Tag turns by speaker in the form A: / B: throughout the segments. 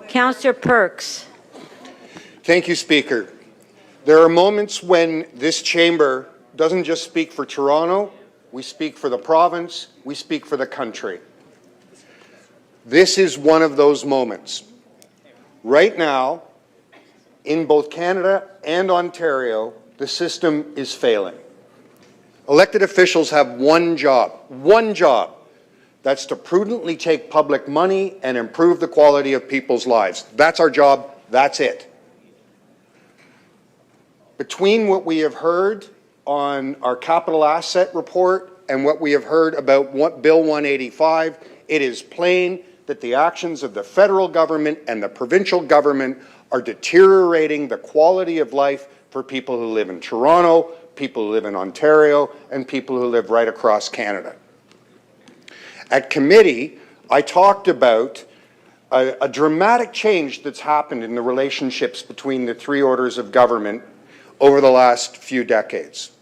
A: Councillor Perks.
B: Thank you, Speaker. There are moments when this chamber doesn't just speak for Toronto, we speak for the province, we speak for the country. This is one of those moments. Right now, in both Canada and Ontario, the system is failing. Elected officials have one job. That's to prudently take public money and improve the quality of people's lives. That's our job, that's it. Between what we have heard on our capital asset report and what we have heard about Bill 185, it is plain that the actions of the federal government and the provincial government are deteriorating the quality of life for people who live in Toronto, people who live in Ontario, and people who live right across Canada. At committee, I talked about a dramatic change that's happened in the relationships between the three orders of government over the last few decades.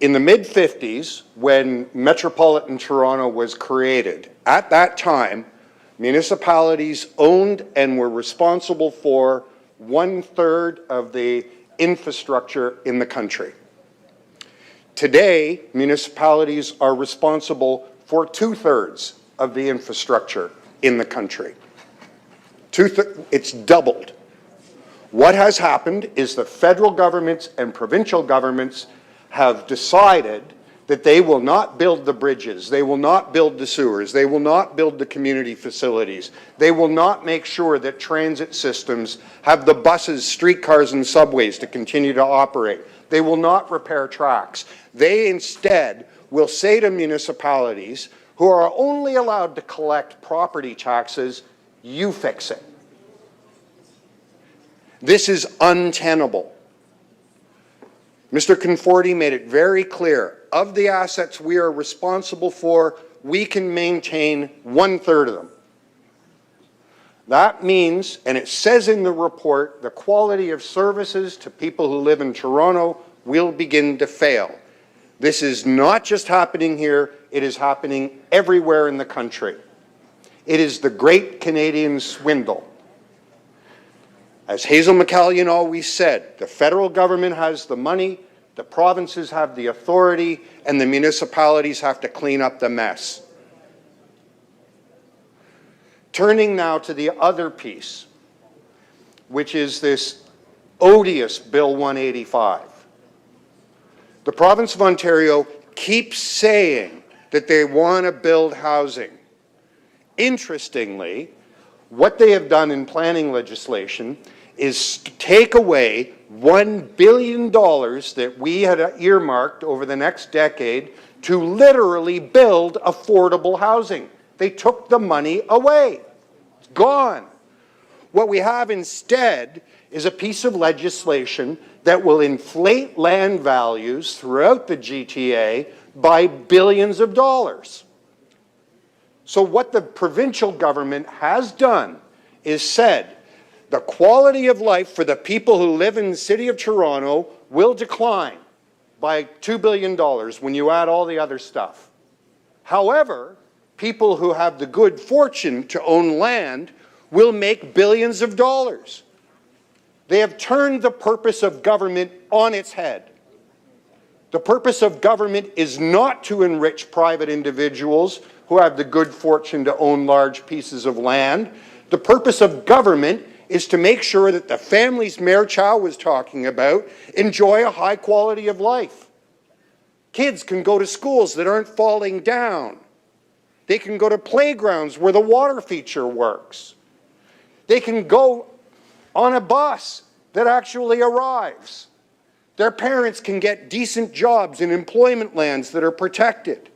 B: In the mid-50s, when Metropolitan Toronto was created, at that time, municipalities owned and were responsible for 1/3 of the infrastructure in the country. Today, municipalities are responsible for 2/3 of the infrastructure in the country. It's doubled. What has happened is the federal governments and provincial governments have decided that they will not build the bridges, they will not build the sewers, they will not build the community facilities, they will not make sure that transit systems have the buses, streetcars, and subways to continue to operate. They will not repair tracks. They instead will say to municipalities who are only allowed to collect property taxes, you fix it. This is untenable. Mr. Conforti made it very clear, of the assets we are responsible for, we can maintain 1/3 of them. That means, and it says in the report, the quality of services to people who live in Toronto will begin to fail. This is not just happening here, it is happening everywhere in the country. It is the great Canadian swindle. As Hazel McCallion always said, the federal government has the money, the provinces have the authority, and the municipalities have to clean up the mess. Turning now to the other piece, which is this odious Bill 185. The province of Ontario keeps saying that they want to build housing. Interestingly, what they have done in planning legislation is to take away $1 billion that we had earmarked over the next decade to literally build affordable housing. They took the money away. It's gone. What we have instead is a piece of legislation that will inflate land values throughout the GTA by billions of dollars. So what the provincial government has done is said, the quality of life for the people who live in the City of Toronto will decline by $2 billion when you add all the other stuff. However, people who have the good fortune to own land will make billions of dollars. They have turned the purpose of government on its head. The purpose of government is not to enrich private individuals who have the good fortune to own large pieces of land. The purpose of government is to make sure that the families Mayor Chow was talking about enjoy a high quality of life. Kids can go to schools that aren't falling down. They can go to playgrounds where the water feature works. They can go on a bus that actually arrives. Their parents can get decent jobs in employment lands that are protected.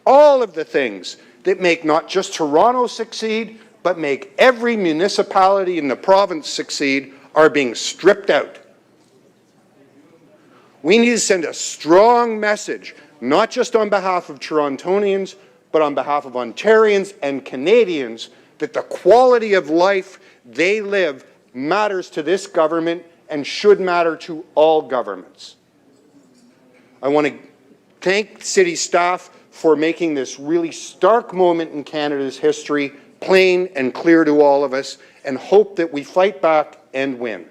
B: All of the things that make not just Toronto succeed, but make every municipality in the province succeed are being stripped out. We need to send a strong message, not just on behalf of Torontonians, but on behalf of Ontarians and Canadians, that the quality of life they live matters to this government and should matter to all governments. I want to thank city staff for making this really stark moment in Canada's history plain and clear to all of us, and hope that we fight back and win.